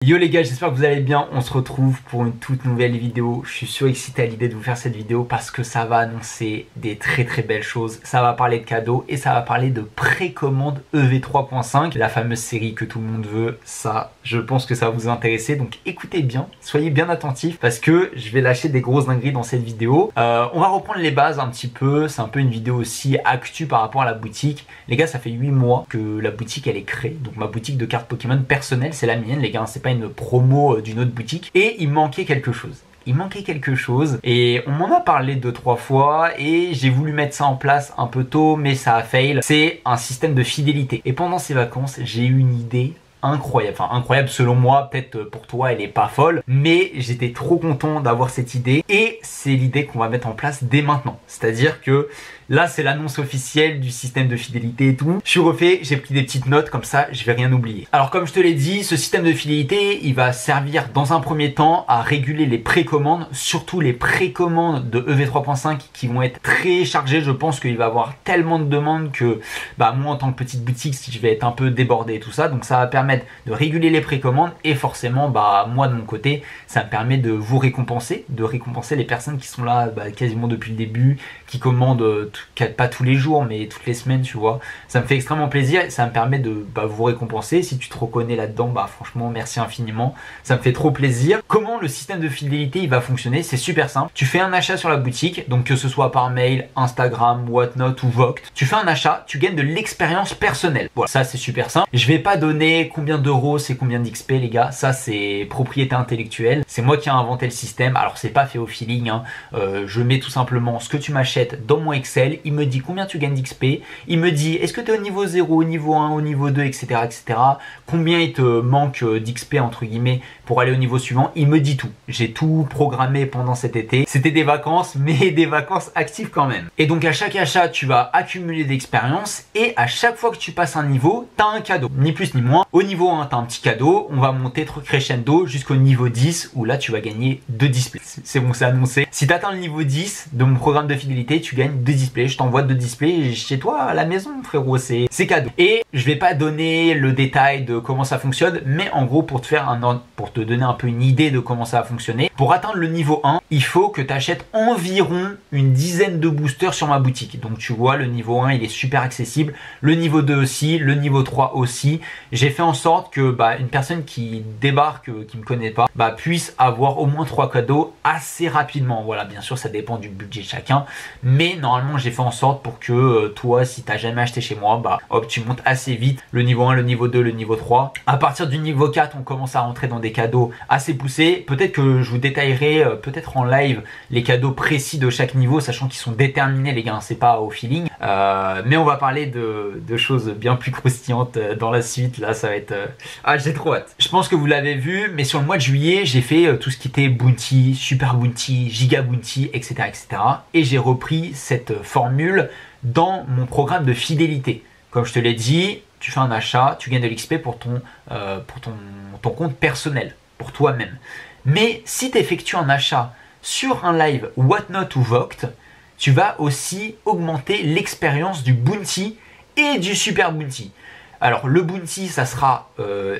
Yo les gars, j'espère que vous allez bien. On se retrouve pour une toute nouvelle vidéo. Je suis surexcité à l'idée de vous faire cette vidéo parce que ça va annoncer des très belles choses. Ça va parler de cadeaux et ça va parler de précommande EV3.5, la fameuse série que tout le monde veut. Ça, je pense que ça va vous intéresser. Donc écoutez bien, soyez bien attentifs parce que je vais lâcher des grosses dingueries dans cette vidéo. On va reprendre les bases un petit peu. C'est un peu une vidéo aussi actu par rapport à la boutique. Les gars, ça fait 8 mois que la boutique elle est créée. Donc ma boutique de cartes Pokémon personnelle, c'est la mienne les gars. C'est pas une promo d'une autre boutique. Et il manquait quelque chose. Il manquait quelque chose et on m'en a parlé 2-3 fois et j'ai voulu mettre ça en place un peu tôt mais ça a fail. C'est un système de fidélité. Et pendant ces vacances, j'ai eu une idée incroyable, enfin incroyable selon moi, peut-être pour toi elle est pas folle, mais j'étais trop content d'avoir cette idée et c'est l'idée qu'on va mettre en place dès maintenant. C'est-à-dire que là c'est l'annonce officielle du système de fidélité et tout. Je suis refait, j'ai pris des petites notes comme ça, je vais rien oublier. Alors comme je te l'ai dit, ce système de fidélité, il va servir dans un premier temps à réguler les précommandes, surtout les précommandes de EV3.5 qui vont être très chargées. Je pense qu'il va y avoir tellement de demandes que moi en tant que petite boutique, je vais être un peu débordé et tout ça, donc ça va permettre de réguler les précommandes et forcément moi de mon côté ça me permet de vous récompenser, les personnes qui sont là quasiment depuis le début, qui commandent pas tous les jours mais toutes les semaines, tu vois. Ça me fait extrêmement plaisir et ça me permet de vous récompenser. Si tu te reconnais là-dedans, franchement merci infiniment, ça me fait trop plaisir. Comment le système de fidélité il va fonctionner? C'est super simple. Tu fais un achat sur la boutique, donc que ce soit par mail, Instagram, Whatnot ou Voct, tu fais un achat, tu gagnes de l'expérience personnelle. Voilà, ça c'est super simple. Je vais pas donner combien d'euros, c'est combien d'XP les gars, ça c'est propriété intellectuelle, c'est moi qui ai inventé le système, alors c'est pas fait au feeling, hein. Je mets tout simplement ce que tu m'achètes dans mon Excel, il me dit combien tu gagnes d'XP, il me dit est-ce que tu es au niveau 0, au niveau 1, au niveau 2, etc. Combien il te manque d'XP entre guillemets pour aller au niveau suivant, il me dit tout. J'ai tout programmé pendant cet été, c'était des vacances mais des vacances actives quand même. Et donc à chaque achat tu vas accumuler d'expérience et à chaque fois que tu passes un niveau, tu as un cadeau, ni plus ni moins. Au niveau 1, tu as un petit cadeau, on va monter crescendo jusqu'au niveau 10 où là tu vas gagner 2 displays. C'est bon, c'est annoncé. Si tu atteins le niveau 10 de mon programme de fidélité, tu gagnes 2 displays. Je t'envoie 2 displays chez toi à la maison, frérot, c'est cadeau. Et je vais pas donner le détail de comment ça fonctionne, mais en gros pour te donner un peu une idée de comment ça va fonctionner, pour atteindre le niveau 1, il faut que tu achètes environ une dizaine de boosters sur ma boutique. Donc tu vois, le niveau 1 il est super accessible, le niveau 2 aussi, le niveau 3 aussi. J'ai fait en sorte que une personne qui débarque, qui me connaît pas, puisse avoir au moins 3 cadeaux assez rapidement. Voilà, bien sûr ça dépend du budget de chacun, mais normalement j'ai fait en sorte pour que toi, si t'as jamais acheté chez moi, hop, tu montes assez vite le niveau 1, le niveau 2, le niveau 3. À partir du niveau 4, on commence à rentrer dans des cadeaux assez poussés. Peut-être que je vous détaillerai peut-être en live les cadeaux précis de chaque niveau, sachant qu'ils sont déterminés les gars, c'est pas au feeling. Mais on va parler de choses bien plus croustillantes dans la suite. Là ça va être... j'ai trop hâte. Je pense que vous l'avez vu, mais sur le mois de juillet, j'ai fait tout ce qui était Bounty, Super Bounty, Giga Bounty, etc. Et j'ai repris cette formule dans mon programme de fidélité. Comme je te l'ai dit, tu fais un achat, tu gagnes de l'XP pour ton compte personnel, pour toi-même. Mais si tu effectues un achat sur un live Whatnot ou Voct, tu vas aussi augmenter l'expérience du Bounty et du Super Bounty. Alors le Bounty, ça sera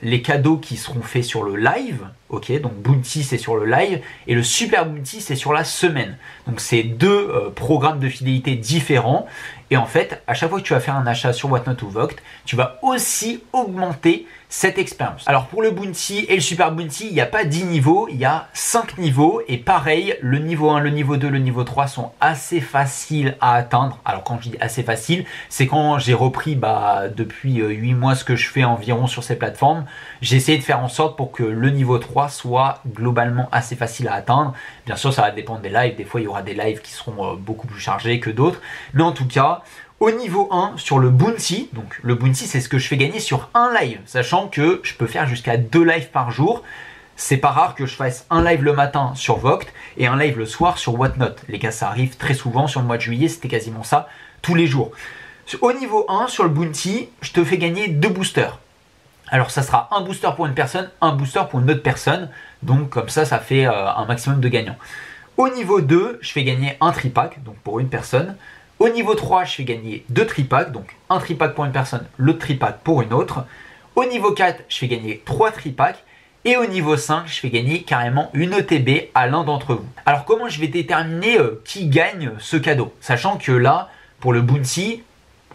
les cadeaux qui seront faits sur le live, ok, donc Bounty c'est sur le live et le Super Bounty c'est sur la semaine. Donc c'est deux programmes de fidélité différents et en fait à chaque fois que tu vas faire un achat sur Whatnot ou Voct, tu vas aussi augmenter cette expérience. Alors pour le Bounty et le Super Bounty, il n'y a pas 10 niveaux, il y a 5 niveaux et pareil, le niveau 1, le niveau 2, le niveau 3 sont assez faciles à atteindre. Alors quand je dis assez facile, c'est quand j'ai repris depuis 8 mois ce que je fais environ sur ces plateformes, j'ai essayé de faire en sorte pour que le niveau 3 soit globalement assez facile à atteindre. Bien sûr ça va dépendre des lives, des fois il y aura des lives qui seront beaucoup plus chargés que d'autres, mais en tout cas au niveau 1, sur le Bounty, donc le Bounty c'est ce que je fais gagner sur un live, sachant que je peux faire jusqu'à 2 lives par jour. C'est pas rare que je fasse un live le matin sur Voct et un live le soir sur Whatnot. Les gars, ça arrive très souvent, sur le mois de juillet, c'était quasiment ça tous les jours. Au niveau 1, sur le Bounty, je te fais gagner 2 boosters. Alors ça sera un booster pour une personne, un booster pour une autre personne, donc comme ça, ça fait un maximum de gagnants. Au niveau 2, je fais gagner un tripack, donc pour une personne. Au niveau 3, je fais gagner 2 tripacks, donc un tripack pour une personne, l'autre tripack pour une autre. Au niveau 4, je fais gagner 3 tripacks. Et au niveau 5, je fais gagner carrément une ETB à l'un d'entre vous. Alors comment je vais déterminer qui gagne ce cadeau? Sachant que là, pour le bounty,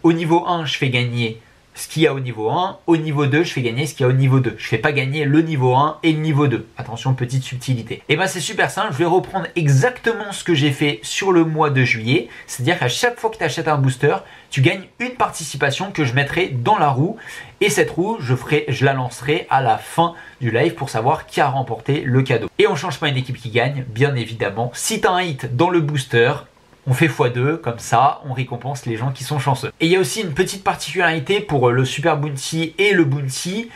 au niveau 1, je fais gagner ce qu'il y a au niveau 1. Au niveau 2, je fais gagner ce qu'il y a au niveau 2. Je ne fais pas gagner le niveau 1 et le niveau 2. Attention, petite subtilité. Et bien c'est super simple, je vais reprendre exactement ce que j'ai fait sur le mois de juillet. C'est-à-dire qu'à chaque fois que tu achètes un booster, tu gagnes une participation que je mettrai dans la roue. Et cette roue, je la lancerai à la fin du live pour savoir qui a remporté le cadeau. Et on ne change pas une équipe qui gagne, bien évidemment. Si tu as un hit dans le booster, on fait x2, comme ça, on récompense les gens qui sont chanceux. Et il y a aussi une petite particularité pour le Super Bounty et le Bounty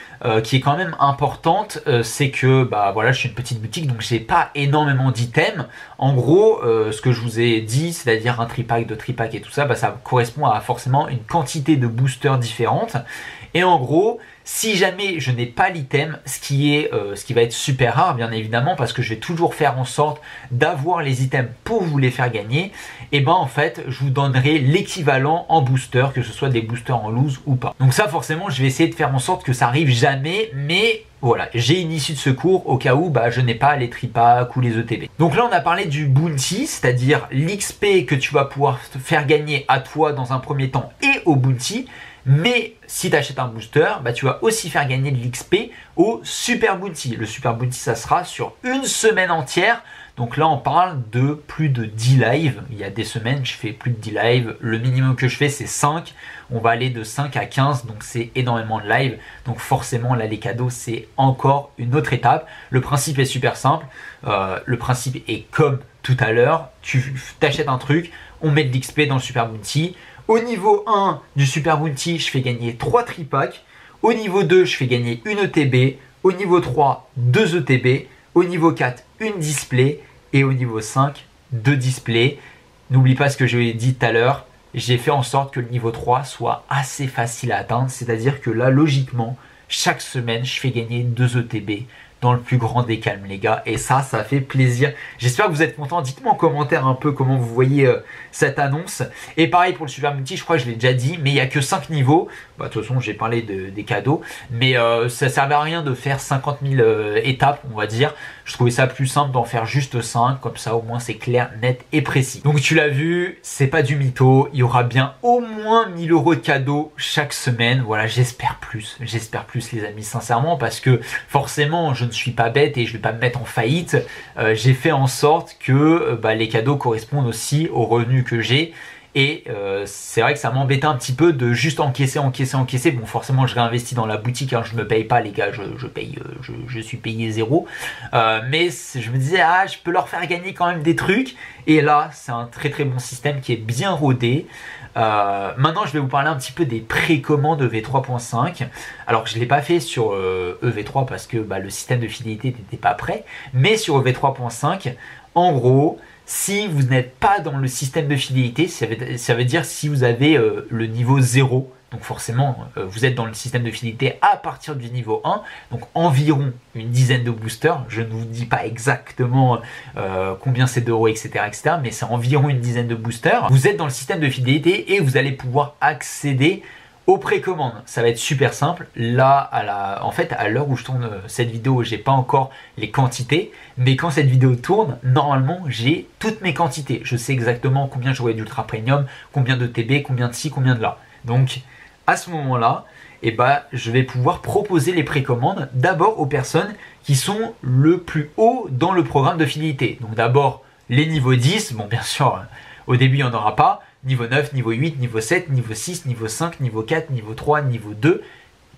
qui est quand même importante, c'est que voilà, je suis une petite boutique, donc j'ai pas énormément d'items. En gros, ce que je vous ai dit, c'est-à-dire un tripack, deux tripacks et tout ça, ça correspond à forcément une quantité de boosters différentes. Et en gros, si jamais je n'ai pas l'item, ce qui va être super rare bien évidemment, parce que je vais toujours faire en sorte d'avoir les items pour vous les faire gagner, et ben en fait je vous donnerai l'équivalent en booster, que ce soit des boosters en loose ou pas. Donc ça forcément je vais essayer de faire en sorte que ça arrive jamais, mais voilà, j'ai une issue de secours au cas où je n'ai pas les tripacks ou les ETB. Donc là on a parlé du bounty, c'est-à-dire l'XP que tu vas pouvoir te faire gagner à toi dans un premier temps et au bounty. Mais si tu achètes un booster, tu vas aussi faire gagner de l'XP au Super Bounty. Le Super Bounty, ça sera sur une semaine entière. Donc là, on parle de plus de 10 lives. Il y a des semaines, je fais plus de 10 lives. Le minimum que je fais, c'est 5. On va aller de 5 à 15, donc c'est énormément de lives. Donc forcément, là, les cadeaux, c'est encore une autre étape. Le principe est super simple. Le principe est comme tout à l'heure. Tu t'achètes un truc, on met de l'XP dans le Super Bounty. Au niveau 1 du Super Bounty, je fais gagner 3 tripacks. Au niveau 2, je fais gagner une ETB. Au niveau 3, 2 ETB. Au niveau 4, une display. Et au niveau 5, 2 displays. N'oublie pas ce que j'ai dit tout à l'heure. J'ai fait en sorte que le niveau 3 soit assez facile à atteindre. C'est-à-dire que là, logiquement, chaque semaine, je fais gagner 2 ETB. Dans le plus grand des calmes les gars, et ça fait plaisir. J'espère que vous êtes contents. Dites-moi en commentaire un peu comment vous voyez cette annonce. Et pareil pour le Super Bounty, je crois que je l'ai déjà dit, mais il n'y a que 5 niveaux. De toute façon j'ai parlé des cadeaux, mais ça servait à rien de faire 50 000 étapes, on va dire. Je trouvais ça plus simple d'en faire juste 5, comme ça au moins c'est clair, net et précis. Donc tu l'as vu, c'est pas du mytho, il y aura bien au moins 1000 € de cadeaux chaque semaine. Voilà, j'espère plus les amis, sincèrement, parce que forcément je ne suis pas bête et je vais pas me mettre en faillite. J'ai fait en sorte que les cadeaux correspondent aussi aux revenus que j'ai. Et c'est vrai que ça m'embêtait un petit peu de juste encaisser. Bon, forcément, je réinvestis dans la boutique. Hein, je me paye pas, les gars. Je suis payé 0. Mais je me disais, je peux leur faire gagner quand même des trucs. Et là, c'est un très très bon système qui est bien rodé. Maintenant, je vais vous parler un petit peu des précommandes EV3.5. Alors, je ne l'ai pas fait sur EV3 parce que le système de fidélité n'était pas prêt. Mais sur EV3.5, en gros, si vous n'êtes pas dans le système de fidélité, ça veut dire si vous avez le niveau 0, donc forcément vous êtes dans le système de fidélité à partir du niveau 1, donc environ une dizaine de boosters. Je ne vous dis pas exactement combien c'est d'euros, etc., mais c'est environ une dizaine de boosters. Vous êtes dans le système de fidélité et vous allez pouvoir accéder aux précommandes. Ça va être super simple. Là, en fait, à l'heure où je tourne cette vidéo, j'ai pas encore les quantités, mais quand cette vidéo tourne, normalement, j'ai toutes mes quantités. Je sais exactement combien j'aurai d'Ultra Premium, combien de TB, combien de ci, combien de là. Donc, à ce moment-là, je vais pouvoir proposer les précommandes d'abord aux personnes qui sont le plus haut dans le programme de fidélité. Donc d'abord, les niveaux 10. Bon, bien sûr, au début, il n'y en aura pas. Niveau 9, niveau 8, niveau 7, niveau 6, niveau 5, niveau 4, niveau 3, niveau 2,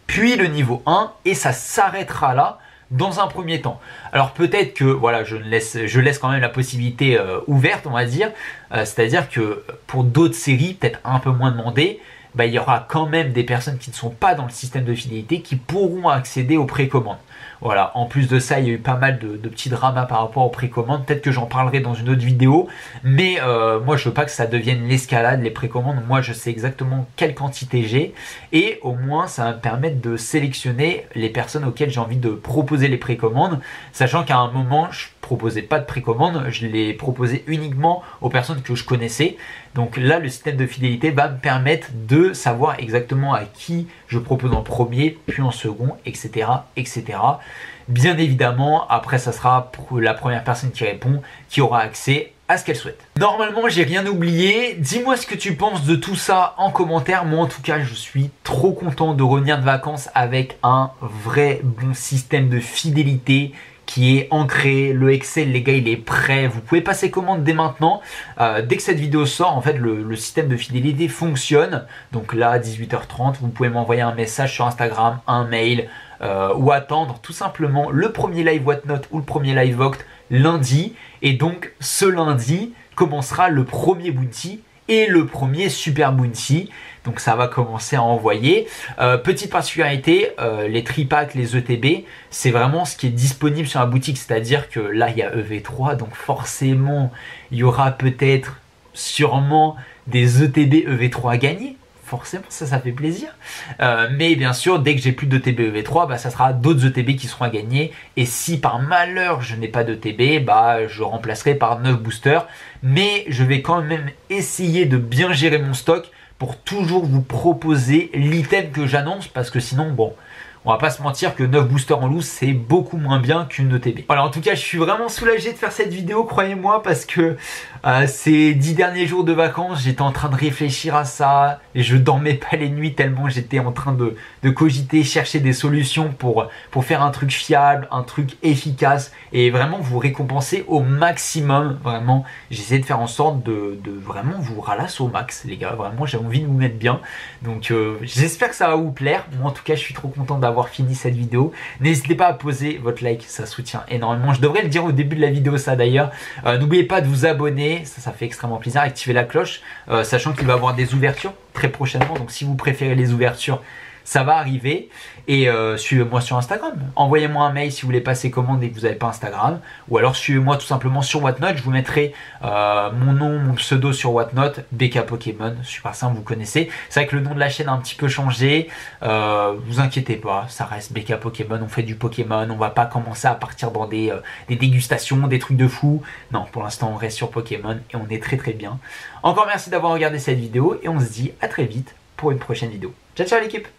puis le niveau 1, et ça s'arrêtera là dans un premier temps. Alors peut-être que voilà, je laisse quand même la possibilité ouverte, on va dire, c'est-à-dire que pour d'autres séries, peut-être un peu moins demandées, il y aura quand même des personnes qui ne sont pas dans le système de fidélité qui pourront accéder aux précommandes. Voilà, en plus de ça, il y a eu pas mal de petits dramas par rapport aux précommandes. Peut-être que j'en parlerai dans une autre vidéo, mais moi je veux pas que ça devienne l'escalade, les précommandes. Moi je sais exactement quelle quantité j'ai, et au moins ça va me permettre de sélectionner les personnes auxquelles j'ai envie de proposer les précommandes, sachant qu'à un moment je proposais pas de précommande, je les proposais uniquement aux personnes que je connaissais. Donc là, le système de fidélité va me permettre de savoir exactement à qui je propose en premier, puis en second, etc., etc. Bien évidemment, après, ça sera pour la première personne qui répond qui aura accès à ce qu'elle souhaite. Normalement, j'ai rien oublié. Dis-moi ce que tu penses de tout ça en commentaire. Moi, en tout cas, je suis trop content de revenir de vacances avec un vrai bon système de fidélité qui est ancré. Le Excel, les gars, il est prêt. Vous pouvez passer commande dès maintenant. Dès que cette vidéo sort, en fait, le système de fidélité fonctionne. Donc là, à 18h30, vous pouvez m'envoyer un message sur Instagram, un mail, ou attendre tout simplement le premier live Whatnot ou le premier live Voct lundi. Et donc, ce lundi commencera le premier bounty et le premier super bounty. Donc ça va commencer à envoyer. Petite particularité, les tripacks, les ETB, c'est vraiment ce qui est disponible sur la boutique. C'est-à-dire que là, il y a EV3, donc forcément, il y aura peut-être, sûrement, des ETB EV3 à gagner. Forcément, ça fait plaisir. Mais bien sûr, dès que j'ai plus d'ETB EV3, bah, ça sera d'autres ETB qui seront à gagner. Et si par malheur je n'ai pas d'ETB, bah, je remplacerai par 9 boosters. Mais je vais quand même essayer de bien gérer mon stock pour toujours vous proposer l'item que j'annonce. Parce que sinon, bon, on va pas se mentir que 9 boosters en loose, c'est beaucoup moins bien qu'une ETB. Voilà, en tout cas, je suis vraiment soulagé de faire cette vidéo, croyez-moi, parce que ces 10 derniers jours de vacances, j'étais en train de réfléchir à ça et je dormais pas les nuits tellement j'étais en train de cogiter, chercher des solutions pour faire un truc fiable, un truc efficace et vraiment vous récompenser au maximum. Vraiment, j'essaie de faire en sorte de vraiment vous ralasser au max, les gars. Vraiment, j'ai envie de vous mettre bien. Donc, j'espère que ça va vous plaire. Moi, en tout cas, je suis trop content d'avoir fini cette vidéo. N'hésitez pas à poser votre like, ça soutient énormément. Je devrais le dire au début de la vidéo, ça d'ailleurs. N'oubliez pas de vous abonner. Ça fait extrêmement plaisir. Activez la cloche, sachant qu'il va y avoir des ouvertures très prochainement. Donc si vous préférez les ouvertures, ça va arriver. Et suivez-moi sur Instagram. Envoyez-moi un mail si vous voulez passer commande et que vous n'avez pas Instagram. Ou alors suivez-moi tout simplement sur Whatnot. Je vous mettrai mon nom, mon pseudo sur Whatnot. BK Pokémon, super simple, vous connaissez. C'est vrai que le nom de la chaîne a un petit peu changé. Vous inquiétez pas, ça reste BK Pokémon. On fait du Pokémon. On va pas commencer à partir dans des dégustations, des trucs de fou. Non, pour l'instant, on reste sur Pokémon et on est très très bien. Encore merci d'avoir regardé cette vidéo et on se dit à très vite pour une prochaine vidéo. Ciao ciao l'équipe!